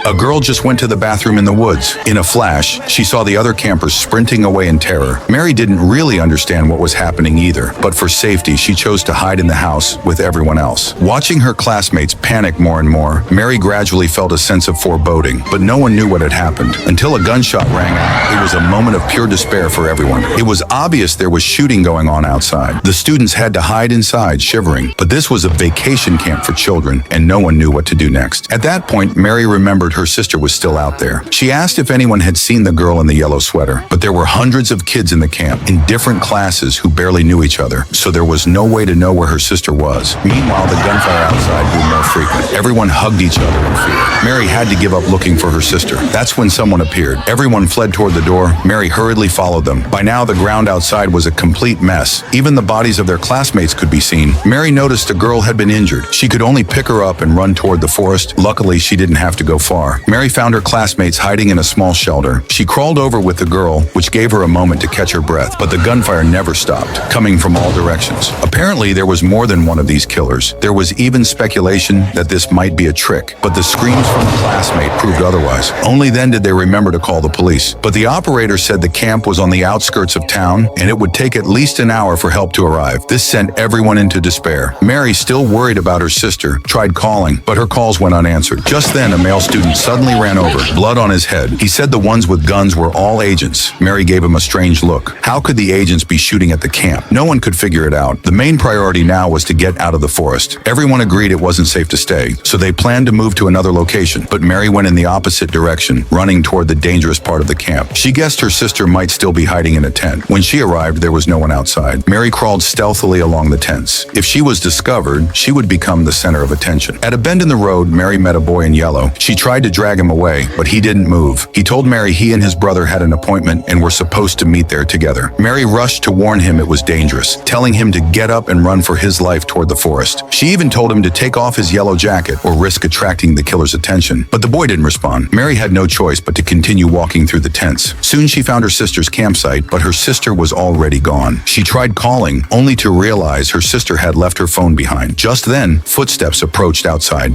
A girl just went to the bathroom in the woods. In a flash, she saw the other campers sprinting away in terror. Mary didn't really understand what was happening either, but for safety, she chose to hide in the house with everyone else. Watching her classmates panic more and more, Mary gradually felt a sense of foreboding, but no one knew what had happened. Until a gunshot rang out, it was a moment of pure despair for everyone. It was obvious there was shooting going on outside. The students had to hide inside, shivering, but this was a vacation camp for children, and no one knew what to do next. At that point, Mary remembered her sister was still out there. She asked if anyone had seen the girl in the yellow sweater, but there were hundreds of kids in the camp, in different classes who barely knew each other, so there was no way to know where her sister was. Meanwhile, the gunfire outside grew more frequent. Everyone hugged each other in fear. Mary had to give up looking for her sister. That's when someone appeared. Everyone fled toward the door. Mary hurriedly followed them. By now, the ground outside was a complete mess. Even the bodies of their classmates could be seen. Mary noticed a girl had been injured. She could only pick her up and run toward the forest. Luckily, she didn't have to go far. Mary found her classmates hiding in a small shelter. She crawled over with the girl, which gave her a moment to catch her breath, but the gunfire never stopped, coming from all directions. Apparently, there was more than one of these killers. There was even speculation that this might be a trick, but the screams from a classmate proved otherwise. Only then did they remember to call the police. But the operator said the camp was on the outskirts of town, and it would take at least an hour for help to arrive. This sent everyone into despair. Mary, still worried about her sister, tried calling, but her calls went unanswered. Just then, a male student suddenly ran over, blood on his head. He said the ones with guns were all agents. Mary gave him a strange look. How could the agents be shooting at the camp? No one could figure it out. The main priority now was to get out of the forest. Everyone agreed it wasn't safe to stay, so they planned to move to another location, but Mary went in the opposite direction, running toward the dangerous part of the camp. She guessed her sister might still be hiding in a tent. When she arrived, there was no one outside. Mary crawled stealthily along the tents. If she was discovered, she would become the center of attention. At a bend in the road, Mary met a boy in yellow. She tried to drag him away, but he didn't move. He told Mary he and his brother had an appointment and were supposed to meet there together. Mary rushed to warn him it was dangerous, telling him to get up and run for his life toward the forest. She even told him to take off his yellow jacket or risk attracting the killer's attention. But the boy didn't respond. Mary had no choice but to continue walking through the tents. Soon she found her sister's campsite, but her sister was already gone. She tried calling, only to realize her sister had left her phone behind. Just then, footsteps approached outside.